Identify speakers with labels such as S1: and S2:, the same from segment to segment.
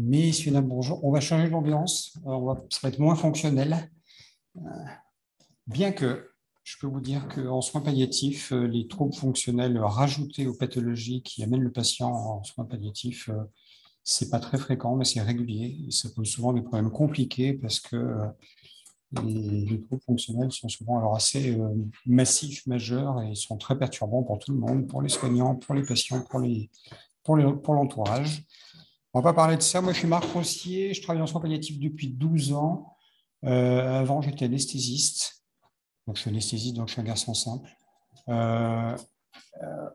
S1: Messieurs, dames, bonjour. On va changer d'ambiance. Ça va être moins fonctionnel. Bien que je peux vous dire qu'en soins palliatifs, les troubles fonctionnels rajoutés aux pathologies qui amènent le patient en soins palliatifs, c'est pas très fréquent, mais c'est régulier. Et ça pose souvent des problèmes compliqués parce que les troubles fonctionnels sont souvent alors assez massifs, majeurs et sont très perturbants pour tout le monde, pour les soignants, pour les patients, pour l'entourage. On va pas parler de ça. Moi, je suis Marc Rossier, je travaille en soins palliatifs depuis 12 ans. Avant, j'étais anesthésiste. Donc, je suis anesthésiste, donc je suis un garçon simple. Euh,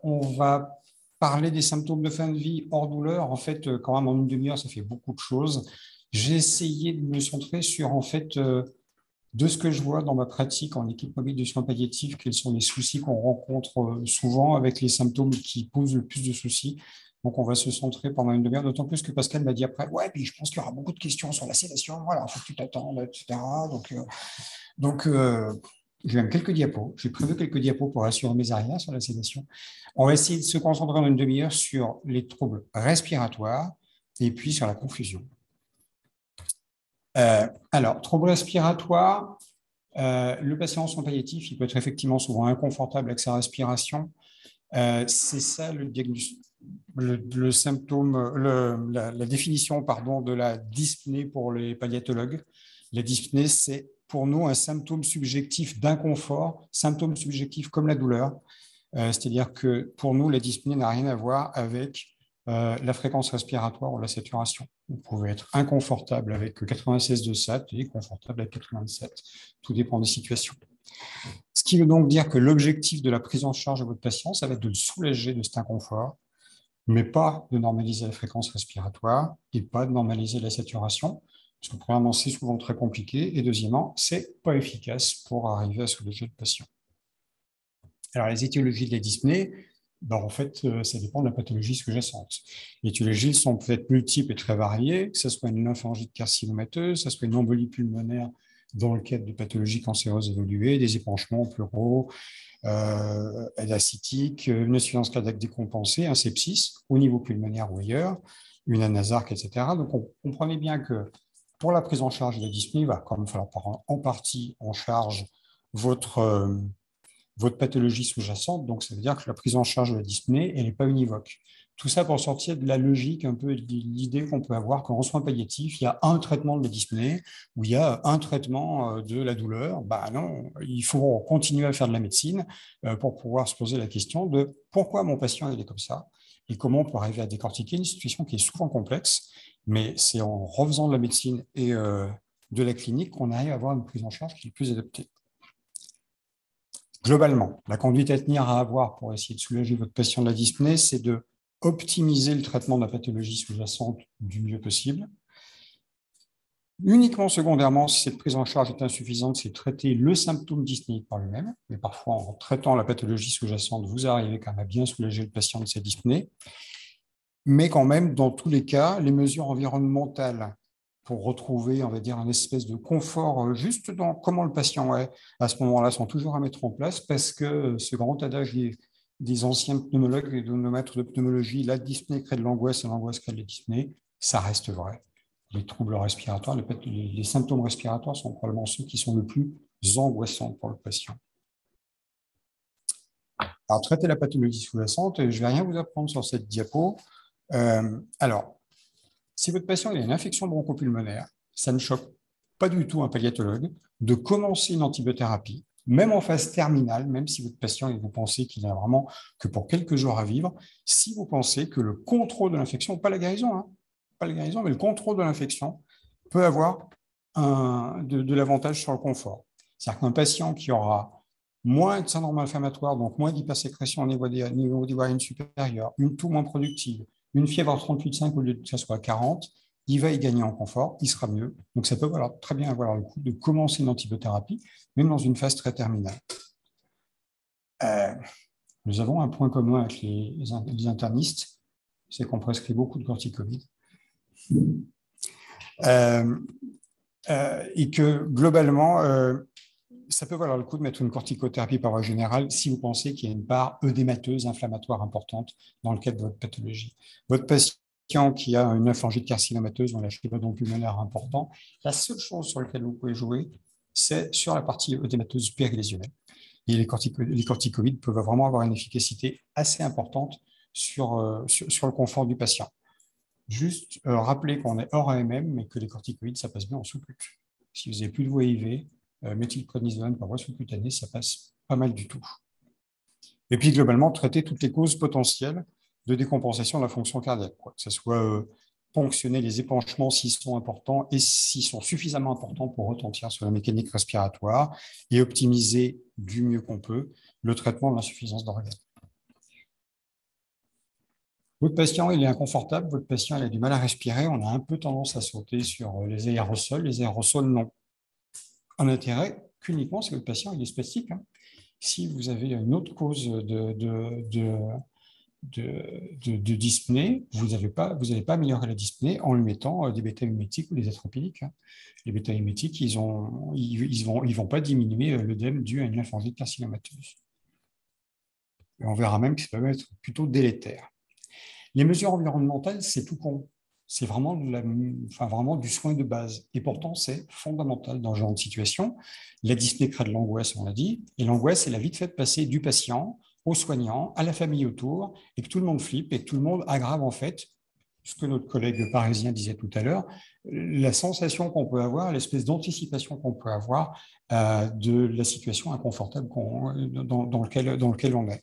S1: on va parler des symptômes de fin de vie hors douleur. En fait, quand même, en une demi-heure, ça fait beaucoup de choses. J'ai essayé de me centrer sur, en fait, de ce que je vois dans ma pratique en équipe mobile de soins palliatifs, quels sont les soucis qu'on rencontre souvent avec les symptômes qui posent le plus de soucis. Donc, on va se centrer pendant une demi-heure, d'autant plus que Pascal m'a dit après, ouais, puis je pense qu'il y aura beaucoup de questions sur la sédation, voilà, il faut que tu t'attendes, etc. Donc, j'ai même quelques diapos. J'ai prévu quelques diapos pour assurer mes arrières sur la sédation. On va essayer de se concentrer en une demi-heure sur les troubles respiratoires et puis sur la confusion. Alors, troubles respiratoires, le patient en soins palliatifs, il peut être effectivement souvent inconfortable avec sa respiration. C'est ça le diagnostic, le symptôme, la définition pardon, de la dyspnée pour les palliatologues. La dyspnée, c'est pour nous un symptôme subjectif d'inconfort, symptôme subjectif comme la douleur. C'est-à-dire que pour nous, la dyspnée n'a rien à voir avec la fréquence respiratoire ou la saturation. Vous pouvez être inconfortable avec 96 de SAT et confortable avec 87. Tout dépend des situations. Ce qui veut donc dire que l'objectif de la prise en charge de votre patient, ça va être de le soulager de cet inconfort, mais pas de normaliser la fréquence respiratoire et pas de normaliser la saturation, parce que premièrement, c'est souvent très compliqué, et deuxièmement, c'est pas efficace pour arriver à soulager le patient. Alors, les étiologies de la dyspnée, ben, en fait, ça dépend de la pathologie sous-jacente. Les étiologies sont peut-être multiples et très variées, que ce soit une lymphangite carcinomateuse, que ce soit une embolie pulmonaire dans le cadre de pathologies cancéreuses évoluées, des épanchements pleuraux, acidiques, une insuffisance cardiaque décompensée, un sepsis au niveau pulmonaire ou ailleurs, une anasarque, etc. Donc, on comprenait bien que pour la prise en charge de la dyspnée, il va quand même falloir prendre en partie en charge votre pathologie sous-jacente. Donc, ça veut dire que la prise en charge de la dyspnée, elle n'est pas univoque. Tout ça pour sortir de la logique, un peu de l'idée qu'on peut avoir qu'en soins palliatifs, il y a un traitement de la dyspnée ou il y a un traitement de la douleur. Bah non, il faut continuer à faire de la médecine pour pouvoir se poser la question de pourquoi mon patient il est comme ça et comment on peut arriver à décortiquer une situation qui est souvent complexe, mais c'est en refaisant de la médecine et de la clinique qu'on arrive à avoir une prise en charge qui est plus adaptée. Globalement, la conduite à tenir à avoir pour essayer de soulager votre patient de la dyspnée, c'est de optimiser le traitement de la pathologie sous-jacente du mieux possible. Uniquement secondairement, si cette prise en charge est insuffisante, c'est traiter le symptôme dyspnéique par lui-même. Mais parfois, en traitant la pathologie sous-jacente, vous arrivez quand même à bien soulager le patient de sa dyspnée. Mais quand même, dans tous les cas, les mesures environnementales pour retrouver, on va dire, un espèce de confort juste dans comment le patient est, à ce moment-là, sont toujours à mettre en place parce que ce grand adage des anciens pneumologues et de nos maîtres de pneumologie, la dyspnée crée de l'angoisse et l'angoisse crée de la dyspnée, ça reste vrai. Les troubles respiratoires, les symptômes respiratoires sont probablement ceux qui sont le plus angoissants pour le patient. Alors, traiter la pathologie sous-jacente, je ne vais rien vous apprendre sur cette diapo. Alors, si votre patient a une infection bronchopulmonaire, ça ne choque pas du tout un palliatologue de commencer une antibiothérapie, même en phase terminale, même si votre patient, et vous pensez qu'il n'a vraiment que pour quelques jours à vivre, si vous pensez que le contrôle de l'infection, pas la guérison, hein, pas la guérison, mais le contrôle de l'infection peut avoir de l'avantage sur le confort. C'est-à-dire qu'un patient qui aura moins de syndrome inflammatoire, donc moins d'hypersécrétion au niveau des voies supérieures, une toux moins productive, une fièvre à 38,5 au lieu que ça soit 40, il va y gagner en confort, il sera mieux. Donc, ça peut très bien avoir le coup de commencer une antibiothérapie, même dans une phase très terminale. Nous avons un point commun avec les internistes, c'est qu'on prescrit beaucoup de corticoïdes. Et que globalement, ça peut valoir le coup de mettre une corticothérapie par voie générale si vous pensez qu'il y a une part œdémateuse inflammatoire importante dans le cadre de votre pathologie. Votre patient patient qui a une lymphangite carcinomateuse ou un schématome pulmonaire important, la seule chose sur laquelle vous pouvez jouer, c'est sur la partie œdémateuse périlésionnelle. Et les corticoïdes peuvent vraiment avoir une efficacité assez importante sur le confort du patient. Juste rappeler qu'on est hors AMM, mais que les corticoïdes, ça passe bien en sous-cut. Si vous n'avez plus de voie IV, méthylprednisolone par voie sous-cutanée, ça passe pas mal du tout. Et puis, globalement, traiter toutes les causes potentielles de décompensation de la fonction cardiaque, quoi. Que ce soit ponctionner les épanchements s'ils sont importants et s'ils sont suffisamment importants pour retentir sur la mécanique respiratoire et optimiser du mieux qu'on peut le traitement de l'insuffisance d'organes. Votre patient, il est inconfortable, votre patient, il a du mal à respirer, on a un peu tendance à sauter sur les aérosols. Les aérosols n'ont un intérêt qu'uniquement si votre patient il est spastique. Hein. Si vous avez une autre cause de dyspnée, vous n'allez pas améliorer la dyspnée en lui mettant des bêta-mimétiques ou des atropiniques. Hein. Les bêta-mimétiques, ils vont pas diminuer l'œdème dû à une lymphangite carcinomateuse. Et on verra même que ça peut être plutôt délétère. Les mesures environnementales, c'est tout con. C'est vraiment, vraiment du soin de base. Et pourtant, c'est fondamental dans ce genre de situation. La dyspnée crée de l'angoisse, on l'a dit. Et l'angoisse, c'est la vite fait de passer du patient au soignant, à la famille autour, et que tout le monde flippe et que tout le monde aggrave en fait ce que notre collègue parisien disait tout à l'heure, la sensation qu'on peut avoir, l'espèce d'anticipation qu'on peut avoir de la situation inconfortable dans lequel on est.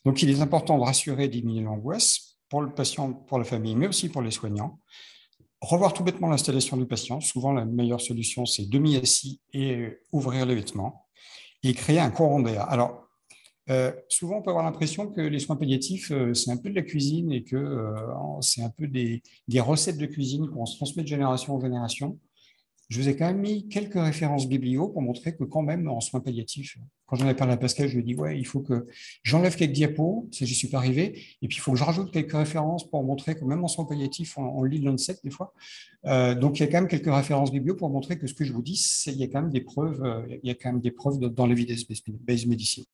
S1: Donc, il est important de rassurer et diminuer l'angoisse pour le patient, pour la famille, mais aussi pour les soignants. Revoir tout bêtement l'installation du patient. Souvent, la meilleure solution, c'est demi-assis et ouvrir les vêtements et créer un courant d'air. Alors, souvent, on peut avoir l'impression que les soins palliatifs, c'est un peu de la cuisine et que c'est un peu des recettes de cuisine qu'on se transmet de génération en génération. Je vous ai quand même mis quelques références biblio pour montrer que quand même, en soins palliatifs, quand j'en ai parlé à Pascal, je lui ai dit, ouais, il faut que j'enlève quelques diapos, ça j'y suis pas arrivé, et puis il faut que je rajoute quelques références pour montrer que même en soins palliatifs, on lit le Lancet des fois. Donc il y a quand même quelques références biblio pour montrer que ce que je vous dis, il y a quand même des preuves, dans l'evidence-based medicine.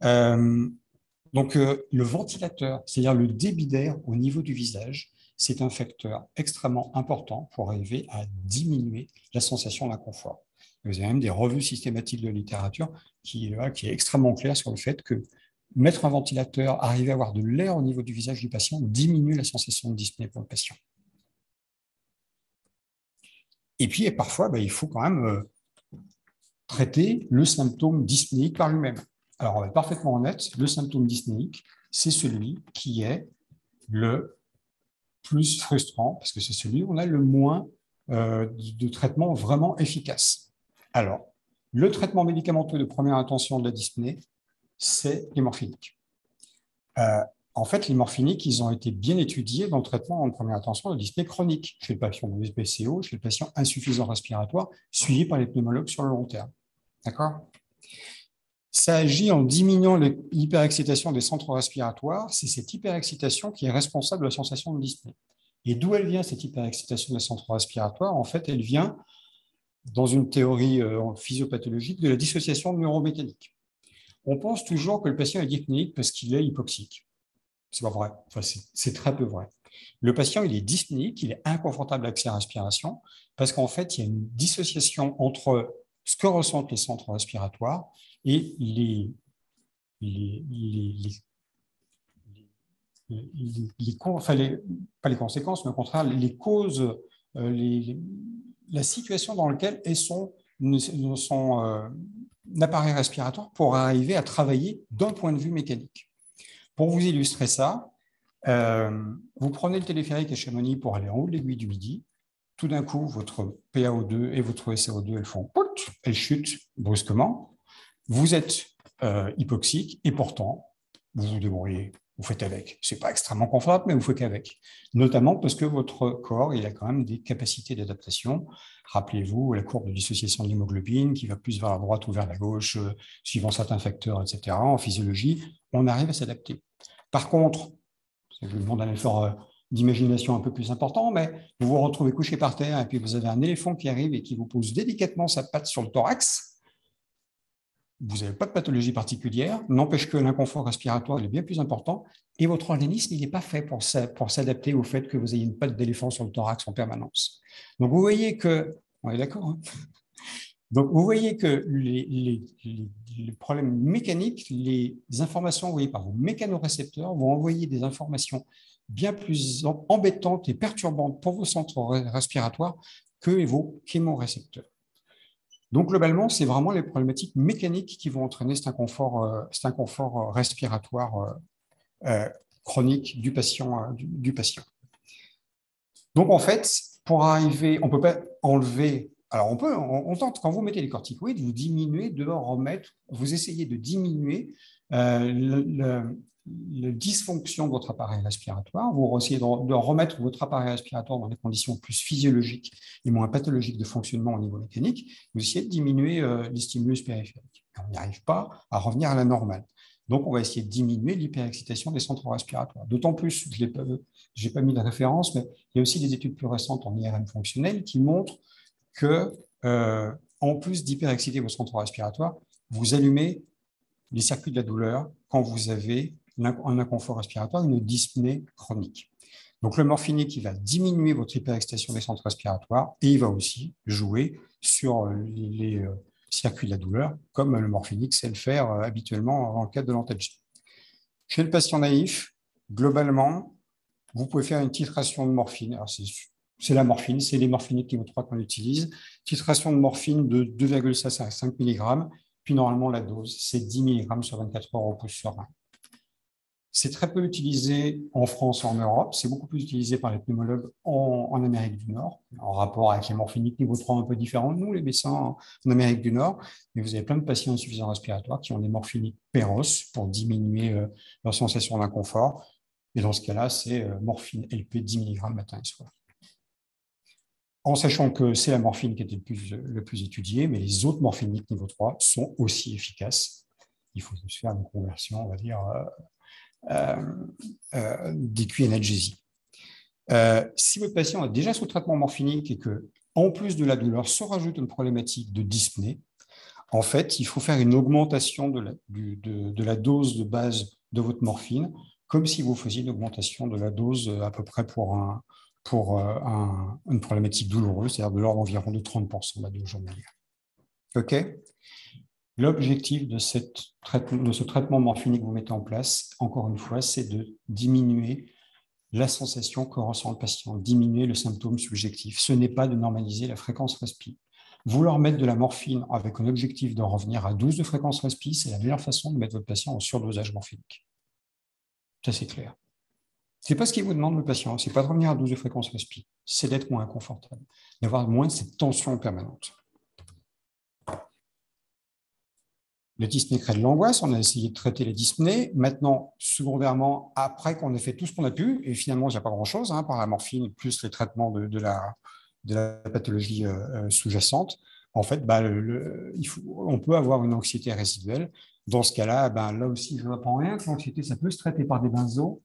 S1: Donc le ventilateur, c'est-à-dire le débit d'air au niveau du visage, c'est un facteur extrêmement important pour arriver à diminuer la sensation d'inconfort. Vous avez même des revues systématiques de littérature qui est extrêmement claire sur le fait que mettre un ventilateur, arriver à avoir de l'air au niveau du visage du patient, diminue la sensation de dyspnée pour le patient. Et puis, parfois, il faut quand même traiter le symptôme dyspnéique par lui-même. Alors, on va être parfaitement honnête, le symptôme dyspnéique, c'est celui qui est le plus frustrant, parce que c'est celui où on a le moins de traitement vraiment efficace. Alors, le traitement médicamenteux de première intention de la dyspnée, c'est les morphiniques. En fait, les morphiniques, ils ont été bien étudiés dans le traitement en première intention de la dyspnée chronique, chez le patient BCO, chez le patient insuffisant respiratoire, suivi par les pneumologues sur le long terme. D'accord ? Ça agit en diminuant l'hyperexcitation des centres respiratoires. C'est cette hyperexcitation qui est responsable de la sensation de dyspnée. Et d'où elle vient, cette hyperexcitation des centres respiratoires? En fait, elle vient, dans une théorie physiopathologique, de la dissociation neuromécanique. On pense toujours que le patient est dyspnéique parce qu'il est hypoxique. C'est pas vrai. Enfin, c'est très peu vrai. Le patient, il est dyspnéique, il est inconfortable avec sa respiration parce qu'en fait, il y a une dissociation entre ce que ressentent les centres respiratoires et pas les conséquences, mais au contraire, les causes, la situation dans laquelle elles sont appareil respiratoire pour arriver à travailler d'un point de vue mécanique. Pour vous illustrer ça, vous prenez le téléphérique à Chamonix pour aller en haut de l'aiguille du Midi. Tout d'un coup, votre PaO2 et votre SaO2, elles chutent brusquement. Vous êtes hypoxique et pourtant, vous vous débrouillez, vous faites avec. Ce n'est pas extrêmement confortable, mais vous faites qu'avec. Notamment parce que votre corps, il a quand même des capacités d'adaptation. Rappelez-vous la courbe de dissociation de l'hémoglobine qui va plus vers la droite ou vers la gauche, suivant certains facteurs, etc. En physiologie, on arrive à s'adapter. Par contre, je vous demande un effort d'imagination un peu plus important, mais vous vous retrouvez couché par terre et puis vous avez un éléphant qui arrive et qui vous pose délicatement sa patte sur le thorax. vous n'avez pas de pathologie particulière, n'empêche que l'inconfort respiratoire il est bien plus important et votre organisme il n'est pas fait pour s'adapter au fait que vous ayez une patte d'éléphant sur le thorax en permanence. Donc vous voyez que, on est d'accord, hein. Donc vous voyez que les problèmes mécaniques, les informations envoyées par vos mécanorécepteurs vont envoyer des informations bien plus embêtantes et perturbantes pour vos centres respiratoires que vos chémorécepteurs. Donc, globalement, c'est vraiment les problématiques mécaniques qui vont entraîner cet inconfort respiratoire chronique du patient. Donc, en fait, pour arriver, on ne peut pas enlever. Alors, on tente, quand vous mettez les corticoïdes, vous diminuez de remettre, vous essayez de diminuer la dysfonction de votre appareil respiratoire, vous essayez de remettre votre appareil respiratoire dans des conditions plus physiologiques et moins pathologiques de fonctionnement au niveau mécanique, vous essayez de diminuer les stimulus périphériques. On n'y arrive pas à revenir à la normale. Donc, on va essayer de diminuer l'hyperexcitation des centres respiratoires. D'autant plus, je n'ai pas mis de référence, mais il y a aussi des études plus récentes en IRM fonctionnel qui montrent que, en plus d'hyperexciter vos centres respiratoires, vous allumez les circuits de la douleur quand vous avez un inconfort respiratoire, une dyspnée chronique. Donc, le morphinique, il va diminuer votre hyperexcitation des centres respiratoires et il va aussi jouer sur les circuits de la douleur, comme le morphinique sait le faire habituellement dans le cadre de l'antalgie. Chez le patient naïf, globalement, vous pouvez faire une titration de morphine. Alors, c'est la morphine, c'est les morphiniques niveau 3 qu'on utilise. Titration de morphine de 2,5 à 5 mg. Puis normalement, la dose, c'est 10 mg sur 24 heures au pouce sur 1. C'est très peu utilisé en France et en Europe. C'est beaucoup plus utilisé par les pneumologues en Amérique du Nord, en rapport avec les morphiniques niveau 3 un peu différents de nous, les médecins en Amérique du Nord. Mais vous avez plein de patients insuffisants respiratoires qui ont des morphiniques péros pour diminuer leur sensation d'inconfort. Et dans ce cas-là, c'est morphine LP 10 mg matin et soir. En sachant que c'est la morphine qui était le plus étudiée, mais les autres morphiniques niveau 3 sont aussi efficaces. Il faut juste faire une conversion, on va dire, DQ analgésie. Si votre patient est déjà sous traitement morphinique et que, en plus de la douleur, se rajoute une problématique de dyspnée, en fait, il faut faire une augmentation de la dose de base de votre morphine, comme si vous faisiez une augmentation de la dose à peu près pour une problématique douloureuse, c'est-à-dire de l'ordre environ de 30% de la dose journalière. OK ? L'objectif de ce traitement morphinique que vous mettez en place, encore une fois, c'est de diminuer la sensation que ressent le patient, diminuer le symptôme subjectif. Ce n'est pas de normaliser la fréquence respi. Vouloir mettre de la morphine avec un objectif de revenir à 12 de fréquence respi, c'est la meilleure façon de mettre votre patient en surdosage morphinique. Ça, c'est clair. Ce n'est pas ce qu'il vous demande, le patient. Ce n'est pas de revenir à 12 de fréquence respi. C'est d'être moins inconfortable, d'avoir moins de cette tension permanente. La dyspnée crée de l'angoisse, on a essayé de traiter les dyspnées. Maintenant, secondairement, après qu'on ait fait tout ce qu'on a pu, et finalement, il n'y a pas grand-chose, par la morphine, plus les traitements de la pathologie sous-jacente, en fait, on peut avoir une anxiété résiduelle. Dans ce cas-là, là aussi, je n'apprends rien, que l'anxiété, ça peut se traiter par des benzos.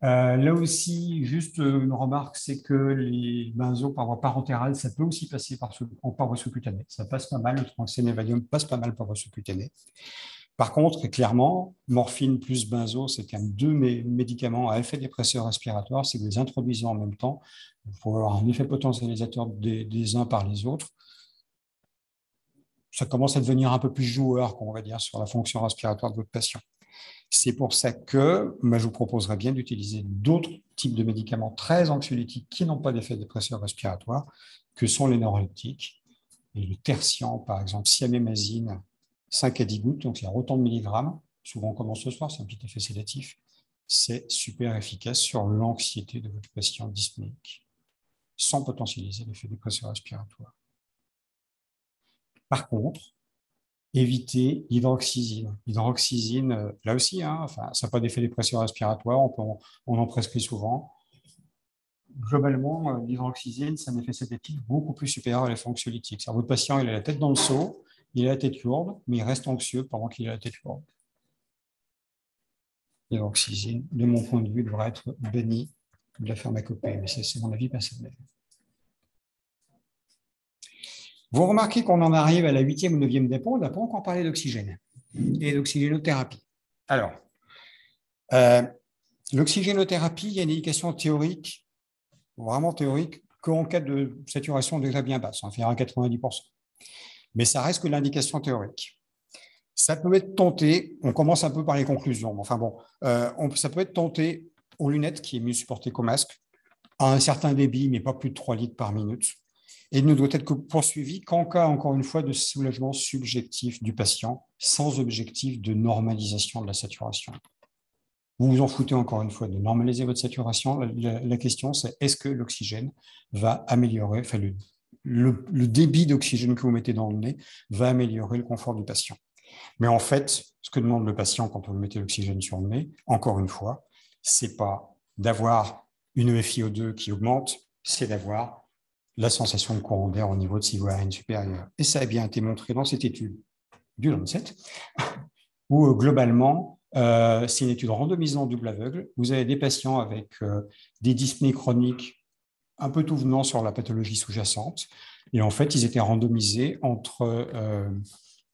S1: Là aussi, juste une remarque, c'est que les benzos par voie parentérale, ça peut aussi passer par voie sous-cutanée. Ça passe pas mal, le tranxène et Valium passe pas mal par voie sous-cutanée. Par contre, clairement, morphine plus benzo, c'est quand même deux médicaments à effet dépresseur respiratoire. Si vous les introduisez en même temps, vous pouvez avoir un effet potentialisateur des uns par les autres. Ça commence à devenir un peu plus joueur, on va dire, sur la fonction respiratoire de votre patient. C'est pour ça que je vous proposerais bien d'utiliser d'autres types de médicaments très anxiolytiques qui n'ont pas d'effet dépresseur respiratoire, que sont les neuroleptiques. Et le tertian, par exemple, siamémazine, 5 à 10 gouttes, donc il y a autant de milligrammes. Souvent, on commence ce soir, c'est un petit effet sédatif. C'est super efficace sur l'anxiété de votre patient dyspnéique, sans potentialiser l'effet dépresseur respiratoire. Par contre, éviter l'hydroxyzine. L'hydroxyzine, là aussi, ça n'a pas d'effet dépresseur respiratoire, on en prescrit souvent. Globalement, l'hydroxyzine, c'est un effet sédatif beaucoup plus supérieur à l'effet anxiolytique. Votre patient, il a la tête dans le seau, il a la tête lourde, mais il reste anxieux pendant qu'il a la tête lourde. L'hydroxyzine, de mon point de vue, devrait être banni de la pharmacopée, mais c'est mon avis personnel. Vous remarquez qu'on en arrive à la 8e ou 9e dépôt, on n'a pas encore parlé d'oxygène et d'oxygénothérapie. Alors, l'oxygénothérapie, il y a une indication théorique, vraiment théorique, qu'en cas de saturation de degré bien basse, inférieure à 90%. Mais ça reste que l'indication théorique. Ça peut être tenté, on commence un peu par les conclusions, enfin bon, ça peut être tenté aux lunettes, qui est mieux supporté qu'au masque, à un certain débit, mais pas plus de 3 litres par minute, et ne doit être que poursuivi qu'en cas, encore une fois, de soulagement subjectif du patient, sans objectif de normalisation de la saturation. Vous vous en foutez encore une fois de normaliser votre saturation. La question, c'est est-ce que l'oxygène va améliorer, enfin le débit d'oxygène que vous mettez dans le nez va améliorer le confort du patient. Mais en fait, ce que demande le patient quand vous mettez l'oxygène sur le nez, encore une fois, c'est pas d'avoir une FiO2 qui augmente, c'est d'avoir la sensation de courant d'air au niveau de ses voies aériennes supérieures. Et ça a bien été montré dans cette étude du Lancet, où globalement, c'est une étude randomisée en double aveugle. Vous avez des patients avec des dyspnées chroniques un peu tout venant sur la pathologie sous-jacente. Et en fait, ils étaient randomisés entre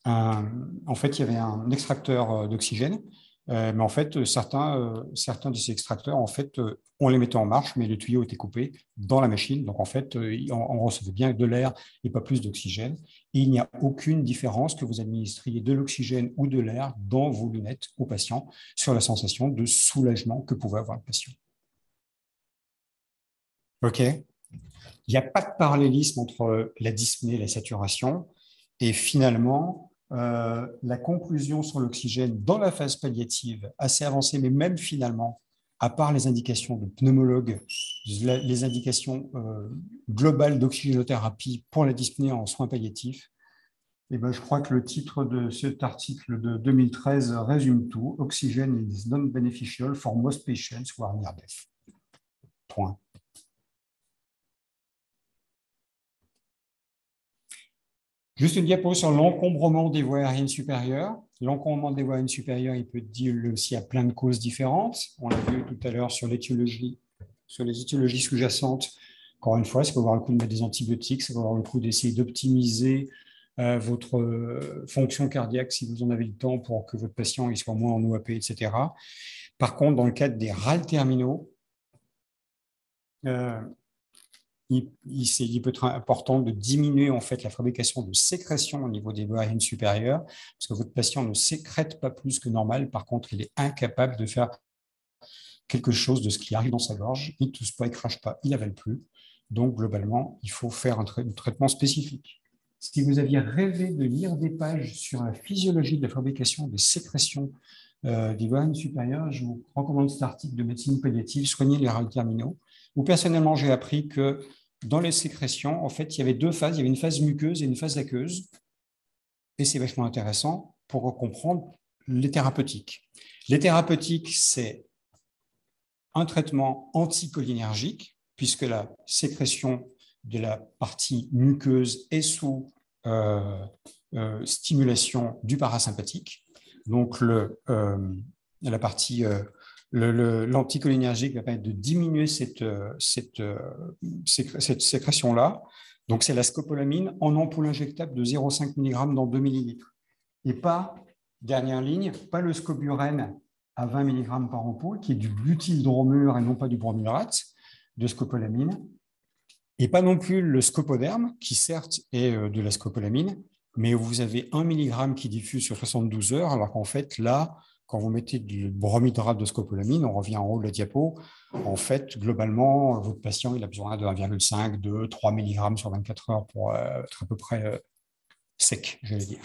S1: en fait, il y avait un extracteur d'oxygène, mais en fait, certains de ces extracteurs, en fait, on les mettait en marche, mais le tuyau était coupé dans la machine. Donc, en fait, on recevait bien de l'air et pas plus d'oxygène. Et il n'y a aucune différence que vous administriez de l'oxygène ou de l'air dans vos lunettes au patient sur la sensation de soulagement que pouvait avoir le patient. OK. Il n'y a pas de parallélisme entre la dyspnée et la saturation. Et finalement, la conclusion sur l'oxygène dans la phase palliative, assez avancée, mais même finalement, à part les indications de pneumologue, les indications globales d'oxygénothérapie pour la dyspnée en soins palliatifs, et ben, je crois que le titre de cet article de 2013 résume tout. Oxygen is non beneficial for most patients who are near death. Point. Juste une diapo sur l'encombrement des voies aériennes supérieures. L'encombrement des voies aériennes supérieures, il peut être dû aussi à plein de causes différentes. On l'a vu tout à l'heure sur l'étiologie, sur les étiologies sous-jacentes. Encore une fois, ça peut avoir le coup de mettre des antibiotiques, ça peut avoir le coup d'essayer d'optimiser votre fonction cardiaque si vous en avez le temps pour que votre patient il soit moins en OAP, etc. Par contre, dans le cadre des râles terminaux, il peut être important de diminuer en fait la fabrication de sécrétions au niveau des voies aériennes supérieures, parce que votre patient ne sécrète pas plus que normal. Par contre, il est incapable de faire quelque chose de ce qui arrive dans sa gorge. Il ne tousse pas, il ne crache pas, il n'avale plus. Donc, globalement, il faut faire un traitement spécifique. Si vous aviez rêvé de lire des pages sur la physiologie de la fabrication des sécrétions des voies aériennes supérieures, je vous recommande cet article de médecine palliative, Soigner les râles terminaux, où personnellement, j'ai appris que dans les sécrétions, en fait, il y avait deux phases. Il y avait une phase muqueuse et une phase aqueuse. Et c'est vachement intéressant pour comprendre les thérapeutiques. Les thérapeutiques, c'est un traitement anticholinergique, puisque la sécrétion de la partie muqueuse est sous stimulation du parasympathique. Donc, la partie l'anticholinergique va permettre de diminuer cette sécrétion-là. Donc, c'est la scopolamine en ampoule injectable de 0,5 mg dans 2 ml. Et pas, dernière ligne, pas le scoburène à 20 mg par ampoule, qui est du butylbromure et non pas du bromurate de scopolamine. Et pas non plus le scopoderme, qui certes est de la scopolamine, mais vous avez 1 mg qui diffuse sur 72 heures, alors qu'en fait, là, quand vous mettez du bromhydrate de scopolamine, on revient en haut de la diapo, en fait, globalement, votre patient il a besoin de 1,5, 2, 3 mg sur 24 heures pour être à peu près sec, j'allais dire.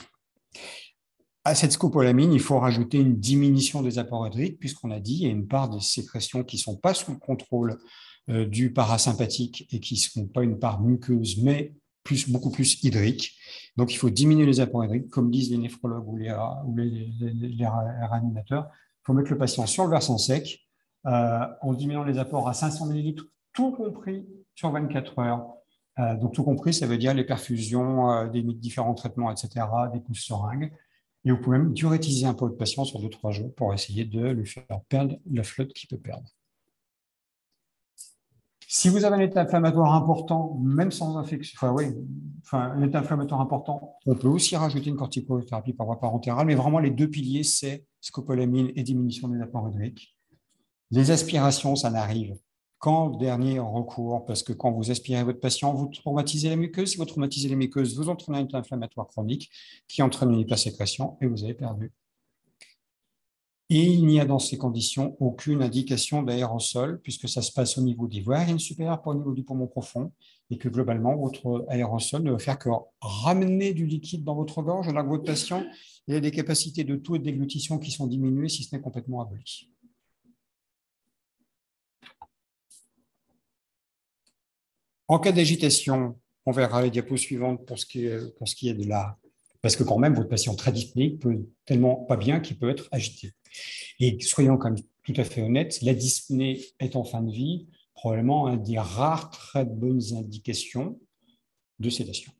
S1: À cette scopolamine, il faut rajouter une diminution des apports hydriques, puisqu'on a dit qu'il y a une part des sécrétions qui ne sont pas sous le contrôle du parasympathique et qui ne sont pas une part muqueuse, mais beaucoup plus hydrique. Donc, il faut diminuer les apports hydriques, comme disent les néphrologues ou les réanimateurs. Il faut mettre le patient sur le versant sec en diminuant les apports à 500 ml, tout compris sur 24 heures. Donc, tout compris, ça veut dire les perfusions, des différents traitements, etc., des pousses seringues. Et vous pouvez même diurétiser un peu votre patient sur 2-3 jours pour essayer de lui faire perdre la flotte qu'il peut perdre. Si vous avez un état inflammatoire important, même sans infection, enfin oui, enfin, un état inflammatoire important, on peut aussi rajouter une corticothérapie par voie parentérale, mais vraiment les deux piliers, c'est scopolamine et diminution des apports hydriques. Les aspirations, ça n'arrive qu'en dernier recours, parce que quand vous aspirez votre patient, vous traumatisez la muqueuse. Si vous traumatisez la muqueuse, vous entraînez un état inflammatoire chronique qui entraîne une hypersécrétion et vous avez perdu. Et il n'y a dans ces conditions aucune indication d'aérosol, puisque ça se passe au niveau des voies aériennes supérieures, pas au niveau du poumon profond, et que globalement, votre aérosol ne va faire que ramener du liquide dans votre gorge, alors que votre patient il a des capacités de taux et de déglutition qui sont diminuées, si ce n'est complètement abolies. En cas d'agitation, on verra les diapos suivantes pour ce qui est de la... Parce que quand même, votre patient très dyspnéique peut tellement pas bien qu'il peut être agité. Et soyons quand même tout à fait honnêtes, la dyspnée est en fin de vie probablement un des rares très bonnes indications de sédation.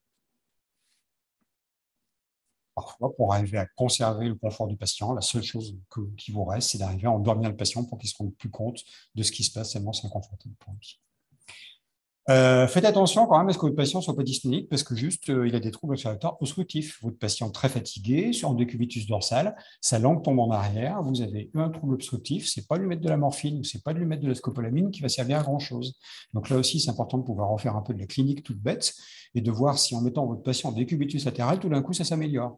S1: Parfois, pour arriver à conserver le confort du patient, la seule chose qui vous reste, c'est d'arriver à endormir le patient pour qu'il se rende plus compte de ce qui se passe, tellement c'est inconfortable pour lui. Faites attention quand même à ce que votre patient ne soit pas dyspnéique parce que juste il a des troubles respiratoires obstructifs. Votre patient très fatigué, en décubitus dorsal, sa langue tombe en arrière, vous avez un trouble obstructif, c'est pas de lui mettre de la morphine ou c'est pas de lui mettre de la scopolamine qui va servir à grand chose. Donc là aussi, c'est important de pouvoir en faire un peu de la clinique toute bête et de voir si en mettant votre patient en décubitus latéral, tout d'un coup, ça s'améliore.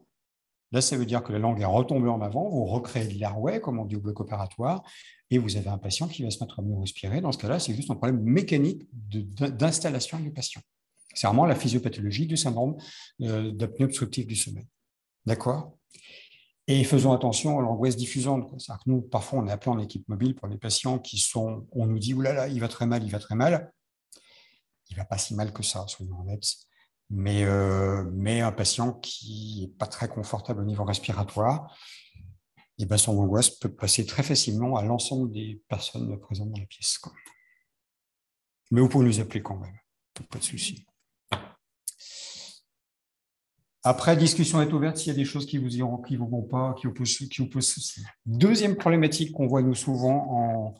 S1: Là, ça veut dire que la langue est retombée en avant, vous recréez de l'airway, comme on dit au bloc opératoire, et vous avez un patient qui va se mettre à mieux respirer. Dans ce cas-là, c'est juste un problème mécanique d'installation du patient. C'est vraiment la physiopathologie du syndrome d'apnée obstructive du sommeil. D'accord? Et faisons attention à l'angoisse diffusante. C'est-à-dire que nous, parfois, on est appelé en équipe mobile pour les patients qui sont, on nous dit, oulala, il va très mal, il va très mal. Il ne va pas si mal que ça, soyons honnêtes. Mais un patient qui n'est pas très confortable au niveau respiratoire, et ben son angoisse peut passer très facilement à l'ensemble des personnes présentes dans la pièce. Mais vous pouvez nous appeler quand même, pas de souci. Après, discussion est ouverte s'il y a des choses qui vous iront, qui ne vous vont pas, qui vous posent souci. Deuxième problématique qu'on voit nous souvent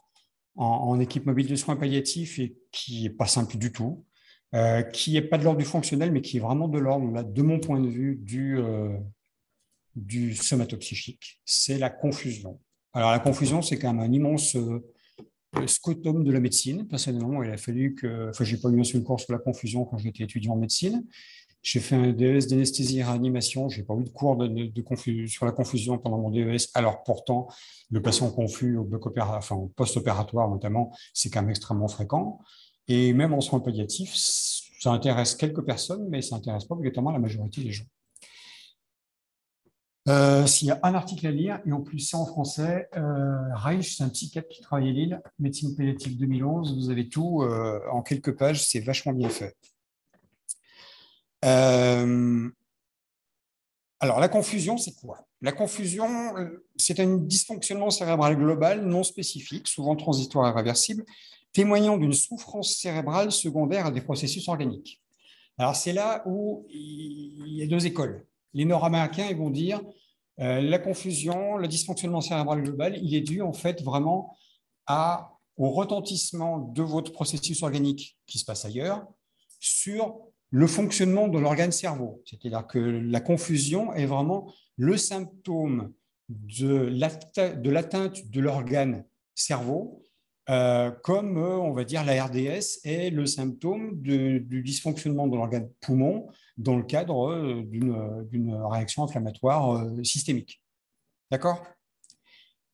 S1: en équipe mobile de soins palliatifs et qui n'est pas simple du tout, qui n'est pas de l'ordre du fonctionnel, mais qui est vraiment de l'ordre, de mon point de vue, du somatopsychique, c'est la confusion. Alors la confusion, c'est quand même un immense scotum de la médecine. Personnellement, il a fallu que... Enfin, je n'ai pas eu un seul cours sur la confusion quand j'étais étudiant en médecine. J'ai fait un DES d'anesthésie et réanimation. Je n'ai pas eu de cours sur la confusion pendant mon DES. Alors pourtant, le patient confus au bloc opératoire, enfin au post-opératoire notamment, c'est quand même extrêmement fréquent. Et même en soins palliatifs, ça intéresse quelques personnes, mais ça n'intéresse pas obligatoirement la majorité des gens. S'il y a un article à lire, et en plus c'est en français, Reich, c'est un psychiatre qui travaille à Lille, médecine palliative 2011, vous avez tout en quelques pages, c'est vachement bien fait. Alors la confusion, c'est quoi? La confusion, c'est un dysfonctionnement cérébral global non spécifique, souvent transitoire et réversible, témoignant d'une souffrance cérébrale secondaire à des processus organiques. Alors c'est là où il y a deux écoles. Les Nord-Américains, ils vont dire la confusion, le dysfonctionnement cérébral global, il est dû en fait vraiment au retentissement de votre processus organique qui se passe ailleurs sur le fonctionnement de l'organe cerveau. C'est-à-dire que la confusion est vraiment le symptôme de l'atteinte de l'organe cerveau, comme on va dire la RDS est le symptôme du dysfonctionnement de l'organe poumon dans le cadre d'une réaction inflammatoire systémique. D'accord?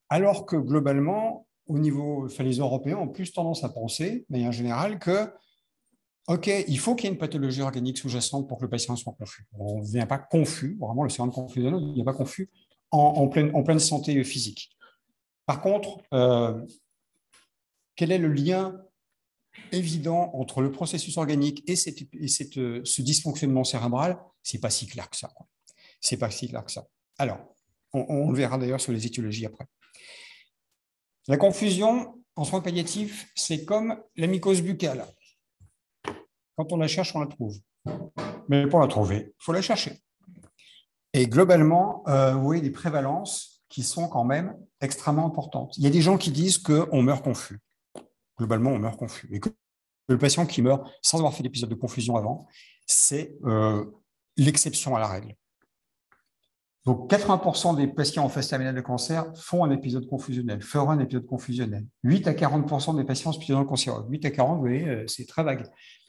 S1: Alors que globalement, au niveau, enfin, les Européens ont plus tendance à penser, mais en général, que OK, il faut qu'il y ait une pathologie organique sous-jacente pour que le patient soit confus. On ne vient pas confus, vraiment le syndrome confusionnel, il n'y a pas confus en pleine santé physique. Par contre, quel est le lien évident entre le processus organique et ce dysfonctionnement cérébral? C'est pas si clair que ça. C'est pas si clair que ça. Alors, on le verra d'ailleurs sur les étiologies après. La confusion en soins palliatifs, c'est comme la mycose buccale. Quand on la cherche, on la trouve. Mais pour la trouver, il faut la chercher. Et globalement, vous voyez des prévalences qui sont quand même extrêmement importantes. Il y a des gens qui disent qu'on meurt confus. Globalement, on meurt confus. Et que le patient qui meurt sans avoir fait d'épisode de confusion avant, c'est l'exception à la règle. Donc, 80% des patients en phase terminale de cancer font un épisode confusionnel, feront un épisode confusionnel. 8 à 40% des patients hospitalisés en cancéro. 8 à 40, vous voyez, c'est très vague.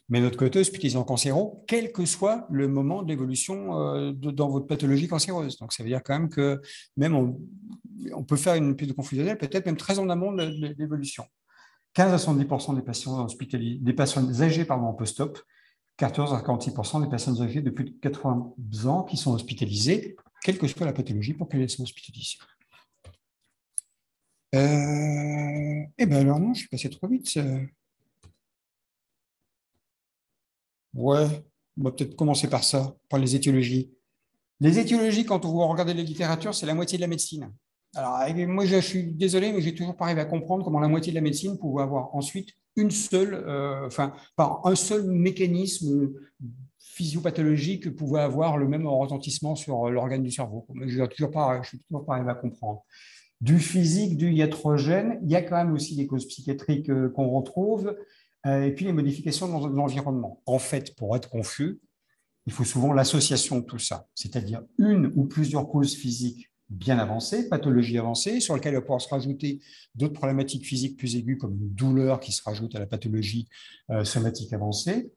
S1: Mais de notre côté, hospitalisés en cancéro, quel que soit le moment de l'évolution dans votre pathologie cancéreuse. Donc, ça veut dire quand même que même on peut faire une épisode confusionnelle peut-être même très en amont de l'évolution. 15 à 70% des patients hospitalisés, des personnes âgées en post-op, 14 à 46% des personnes âgées de plus de 80 ans qui sont hospitalisées, quelle que soit la pathologie pour qu'elles soient hospitalisées. Eh bien alors non, je suis passé trop vite. Ouais, on va peut-être commencer par ça, par les étiologies. Les étiologies, quand vous regardez la littérature, c'est la moitié de la médecine. Alors, moi, je suis désolé, mais j'ai toujours pas arrivé à comprendre comment la moitié de la médecine pouvait avoir ensuite par un seul mécanisme physiopathologique pouvait avoir le même retentissement sur l'organe du cerveau. Je suis toujours pas arrivé à comprendre. Du physique, du iatrogène, il y a quand même aussi des causes psychiatriques qu'on retrouve, et puis les modifications dans l'environnement. En fait, pour être confus, il faut souvent l'association de tout ça, c'est-à-dire une ou plusieurs causes physiques bien avancées, pathologies avancées, sur lesquelles il va pouvoir se rajouter d'autres problématiques physiques plus aiguës, comme une douleur qui se rajoute à la pathologie somatique avancée,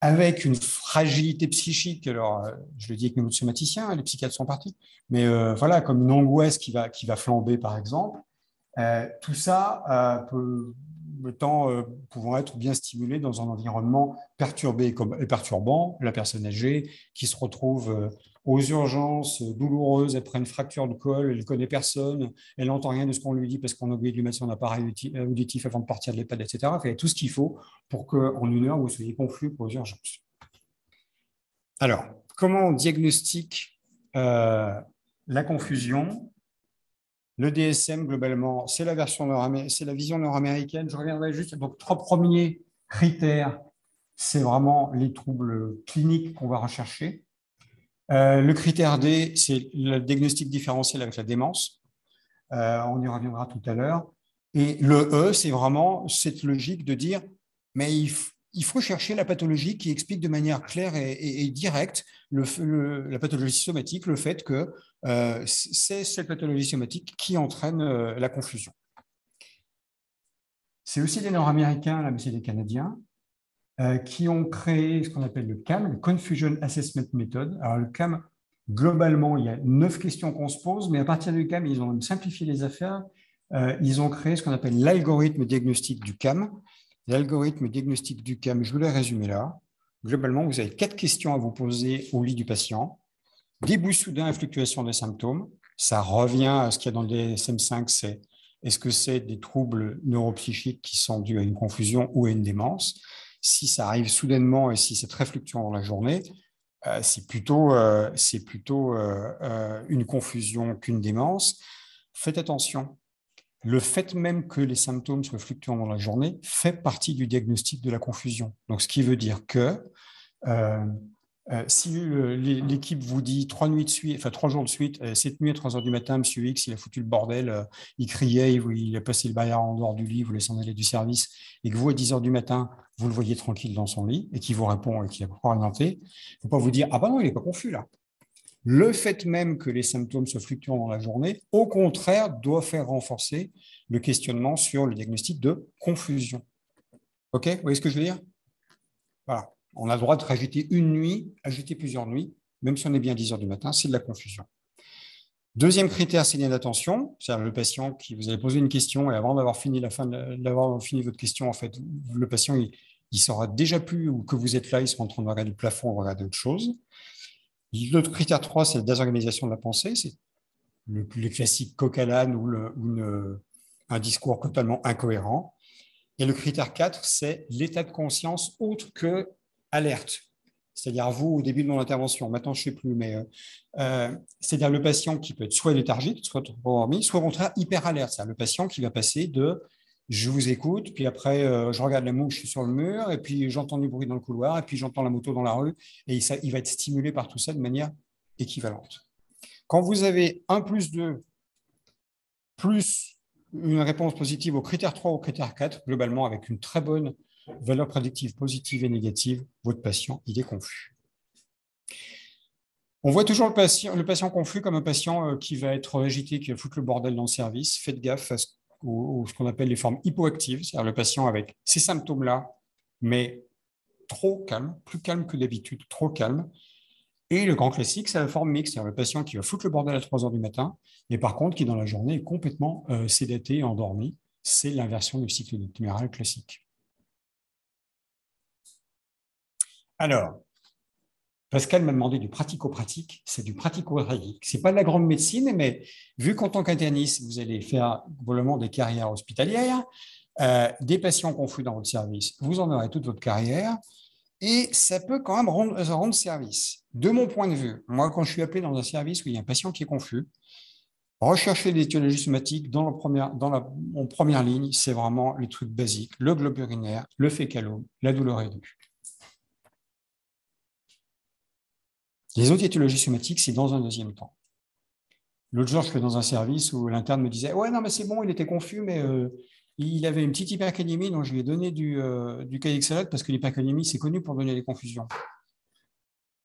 S1: avec une fragilité psychique. Alors, je le dis avec mes mots de somaticien, hein, les psychiatres sont partis, mais voilà, comme une angoisse qui va flamber, par exemple. Tout ça pouvant être bien stimulé dans un environnement perturbé et perturbant, la personne âgée qui se retrouve aux urgences douloureuses après une fracture de col, elle ne connaît personne, elle n'entend rien de ce qu'on lui dit parce qu'on a oublié de lui mettre son appareil auditif avant de partir de l'EHPAD, etc. Il y a tout ce qu'il faut pour qu'en une heure, vous soyez confus pour aux urgences. Alors, comment on diagnostique la confusion? Le DSM, globalement, c'est la vision nord-américaine. Je reviendrai juste. Donc, 3 premiers critères, c'est vraiment les troubles cliniques qu'on va rechercher. Le critère D, c'est le diagnostic différentiel avec la démence. On y reviendra tout à l'heure. Et le E, c'est vraiment cette logique de dire, mais il faut chercher la pathologie qui explique de manière claire et directe la pathologie somatique, le fait que c'est cette pathologie somatique qui entraîne la confusion. C'est aussi des Nord-Américains, là, mais c'est des Canadiens, qui ont créé ce qu'on appelle le CAM, le Confusion Assessment Method. Alors, le CAM, globalement, il y a 9 questions qu'on se pose, mais à partir du CAM, ils ont simplifié les affaires. Ils ont créé ce qu'on appelle l'algorithme diagnostique du CAM. L'algorithme diagnostique du CAM, je vous l'ai résumé là. Globalement, vous avez 4 questions à vous poser au lit du patient. Début soudain et fluctuation des symptômes. Ça revient à ce qu'il y a dans le DSM-5, c'est est-ce que c'est des troubles neuropsychiques qui sont dus à une confusion ou à une démence? Si ça arrive soudainement et si c'est très fluctuant dans la journée, c'est plutôt une confusion qu'une démence. Faites attention. Le fait même que les symptômes soient fluctuants dans la journée fait partie du diagnostic de la confusion. Donc, ce qui veut dire que si l'équipe vous dit 3 jours de suite, cette nuit à 3 heures du matin, monsieur X, il a foutu le bordel, il criait, il a passé le barrière en dehors du lit, vous laissez en aller du service, et que vous, à 10 heures du matin, vous le voyez tranquille dans son lit, et qu'il vous répond et qu'il n'a pas orienté, il ne faut pas vous dire, ah ben non, il n'est pas confus là. Le fait même que les symptômes soient fluctuants dans la journée, au contraire, doit faire renforcer le questionnement sur le diagnostic de confusion. OK? Vous voyez ce que je veux dire? Voilà. On a le droit de rajouter une nuit, ajouter plusieurs nuits, même si on est bien à 10 heures du matin, c'est de la confusion. Deuxième critère, c'est l'attention. C'est-à-dire le patient qui vous avez posé une question et avant d'avoir fini votre question, en fait, le patient, il saura déjà plus ou que vous êtes là, il sera en train de regarder le plafond ou regarder autre chose. L'autre critère 3, c'est la désorganisation de la pensée. C'est le classique coq à l'âne ou un discours totalement incohérent. Et le critère 4, c'est l'état de conscience autre que alerte. C'est-à-dire vous, au début de mon intervention, maintenant je ne sais plus, mais c'est-à-dire le patient qui peut être soit léthargique, soit trop endormi, soit au contraire hyper alerte. C'est-à-dire le patient qui va passer de je vous écoute, puis après je regarde la mouche sur le mur, et puis j'entends du bruit dans le couloir, et puis j'entends la moto dans la rue, et il va être stimulé par tout ça de manière équivalente. Quand vous avez 1+2 plus une réponse positive au critère 3 ou au critère 4, globalement avec une très bonne valeurs prédictives positives et négatives, votre patient, il est confus. On voit toujours le patient confus comme un patient qui va être agité, qui va foutre le bordel dans le service. Faites gaffe à ce qu'on appelle les formes hypoactives, c'est-à-dire le patient avec ces symptômes-là, mais trop calme, plus calme que d'habitude, trop calme. Et le grand classique, c'est la forme mixte, c'est-à-dire le patient qui va foutre le bordel à 3 heures du matin, mais par contre qui dans la journée est complètement sédaté et endormi. C'est l'inversion du cycle tuméral classique. Alors, Pascal m'a demandé du pratico-pratique, c'est du pratico-pratique. Ce n'est pas de la grande médecine, mais vu qu'en tant qu'interniste, vous allez faire probablement des carrières hospitalières, des patients confus dans votre service, vous en aurez toute votre carrière, et ça peut quand même rendre service. De mon point de vue, moi, quand je suis appelé dans un service où il y a un patient qui est confus, rechercher l'étiologie somatique en première ligne, c'est vraiment les trucs basiques, le globe urinaire, le fécalome, la douleur aiguë. Les autres étiologies somatiques, c'est dans un deuxième temps. L'autre jour, je suis dans un service où l'interne me disait « Ouais, non, mais c'est bon, il était confus, mais il avait une petite hypercalémie, donc je lui ai donné du Calixalate parce que l'hypercalémie, c'est connu pour donner des confusions. »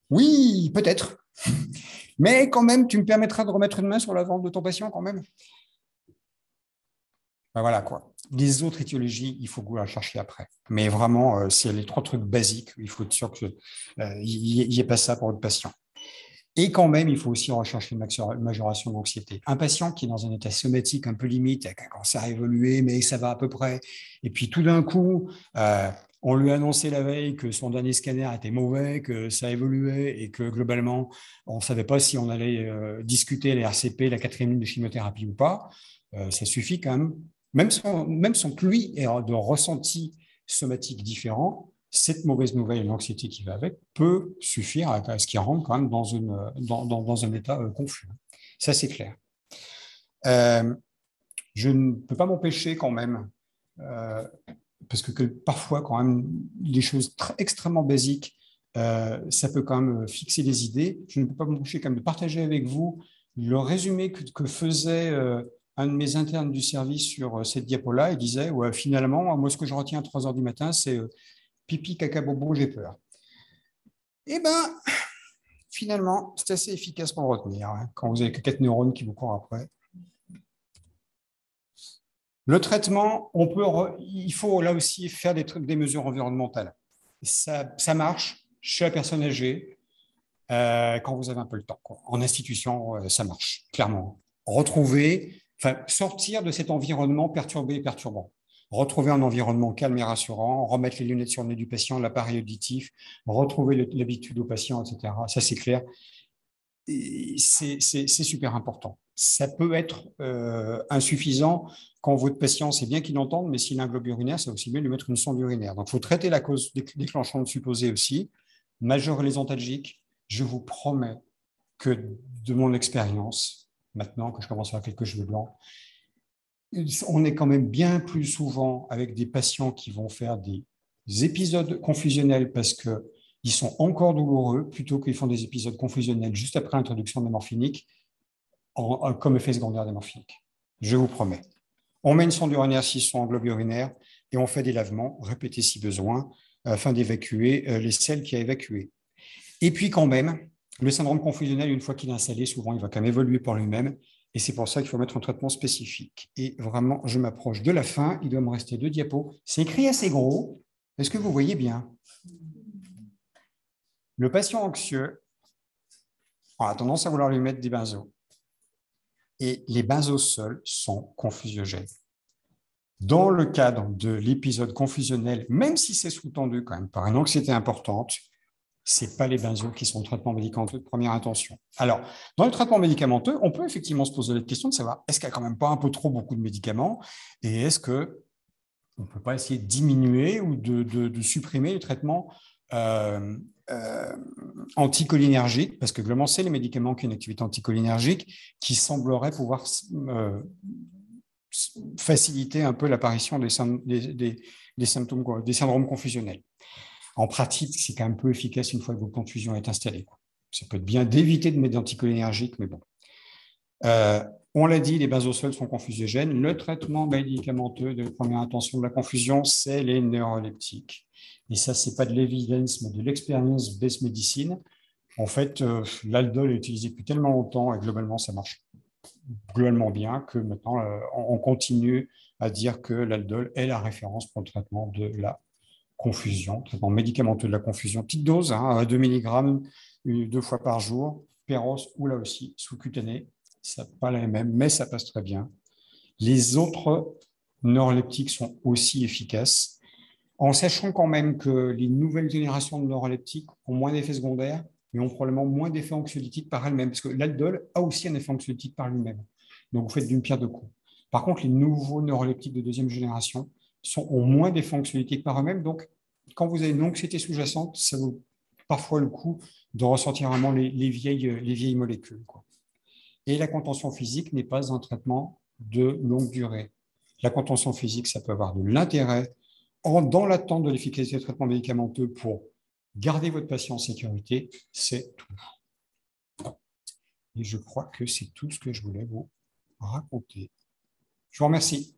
S1: Oui, peut-être. Mais quand même, tu me permettras de remettre une main sur la vente de ton patient quand même. Ben voilà quoi. Les autres étiologies, il faut que vous la cherchiez après. Mais vraiment, c'est les 3 trucs basiques. Il faut être sûr qu'il n'y ait pas ça pour votre patient. Et quand même, il faut aussi rechercher une majoration d'anxiété. Un patient qui est dans un état somatique un peu limite, avec un cancer évolué, mais ça va à peu près, et puis tout d'un coup, on lui a annoncé la veille que son dernier scanner était mauvais, que ça évoluait, et que globalement, on ne savait pas si on allait discuter les RCP, la 4e ligne de chimiothérapie ou pas. Ça suffit quand même sans que lui ait de ressenti somatique différent, cette mauvaise nouvelle et l'anxiété qui va avec peut suffire à ce qu'il rentre quand même dans un état confus. Ça, c'est clair. Je ne peux pas m'empêcher quand même, parce que parfois, quand même, des choses extrêmement basiques, ça peut quand même fixer les idées. Je ne peux pas m'empêcher quand même de partager avec vous le résumé que faisait un de mes internes du service sur cette diapo-là. Il disait, ouais, finalement, moi, ce que je retiens à 3 heures du matin, c'est pipi, caca, bobo, j'ai peur. Eh bien, finalement, c'est assez efficace pour le retenir, hein, quand vous avez que 4 neurones qui vous courent après. Le traitement, il faut là aussi faire des mesures environnementales. Ça marche chez la personne âgée quand vous avez un peu le temps. Quoi. En institution, ça marche, clairement. Sortir de cet environnement perturbé et perturbant. Retrouver un environnement calme et rassurant, remettre les lunettes sur le nez du patient, l'appareil auditif, retrouver l'habitude au patient, etc. Ça, c'est clair. C'est super important. Ça peut être insuffisant quand votre patient, c'est bien qu'il entende, mais s'il a un globe urinaire, c'est aussi bien de lui mettre une sonde urinaire. Donc, il faut traiter la cause déclenchante supposée aussi, majorer les antalgiques. Je vous promets que de mon expérience, maintenant que je commence à avoir quelques cheveux blancs, on est quand même bien plus souvent avec des patients qui vont faire des épisodes confusionnels parce qu'ils sont encore douloureux plutôt qu'ils font des épisodes confusionnels juste après l'introduction des morphiniques comme effet secondaire des morphiniques. Je vous promets. On met une sonde urinaire s'ils sont en globe urinaire et on fait des lavements, répétés si besoin, afin d'évacuer les selles qu'il y a évacuées. Et puis quand même, le syndrome confusionnel, une fois qu'il est installé, souvent il va quand même évoluer par lui-même. Et c'est pour ça qu'il faut mettre un traitement spécifique. Et vraiment, je m'approche de la fin. Il doit me rester 2 diapos. C'est écrit assez gros. Est-ce que vous voyez bien? Le patient anxieux a tendance à vouloir lui mettre des benzos. Et les benzos seuls sont confusiogènes. Dans le cadre de l'épisode confusionnel, même si c'est sous-tendu quand même par une anxiété importante, ce n'est pas les benzos qui sont le traitement médicamenteux de première intention. Alors, dans le traitement médicamenteux, on peut effectivement se poser la question de savoir est-ce qu'il n'y a quand même pas un peu trop beaucoup de médicaments et est-ce qu'on ne peut pas essayer de diminuer ou de supprimer les traitements anticholinergiques, parce que globalement, c'est les médicaments qui ont une activité anticholinergique qui semblerait pouvoir faciliter un peu l'apparition des symptômes, des syndromes confusionnels. En pratique, c'est quand même peu efficace une fois que votre confusion est installée. Ça peut être bien d'éviter de mettre d'anticholinergiques, mais bon. On l'a dit, les basosols sont confusiogènes. Le traitement médicamenteux de première intention de la confusion, c'est les neuroleptiques. Et ça, ce n'est pas de l'évidence, mais de l'expérience-based medicine. En fait, l'aldol est utilisé depuis tellement longtemps et globalement, ça marche globalement bien que maintenant, on continue à dire que l'aldol est la référence pour le traitement de la confusion, traitement médicamenteux de la confusion. Petite dose, hein, 2 mg, 2 fois par jour, Péros ou là aussi sous-cutané. Ça n'est pas la même, mais ça passe très bien. Les autres neuroleptiques sont aussi efficaces, en sachant quand même que les nouvelles générations de neuroleptiques ont moins d'effets secondaires, mais ont probablement moins d'effets anxiolytiques par elles-mêmes, parce que l'aldol a aussi un effet anxiolytique par lui-même. Donc, vous faites d'une pierre deux coups. Par contre, les nouveaux neuroleptiques de deuxième génération ont moins d'effets anxiolytiques par eux-mêmes. Donc, quand vous avez une anxiété sous-jacente, ça vaut parfois le coup de ressentir vraiment les vieilles molécules, quoi. Et la contention physique n'est pas un traitement de longue durée. La contention physique, ça peut avoir de l'intérêt dans l'attente de l'efficacité du traitement médicamenteux pour garder votre patient en sécurité, c'est tout. Et je crois que c'est tout ce que je voulais vous raconter. Je vous remercie.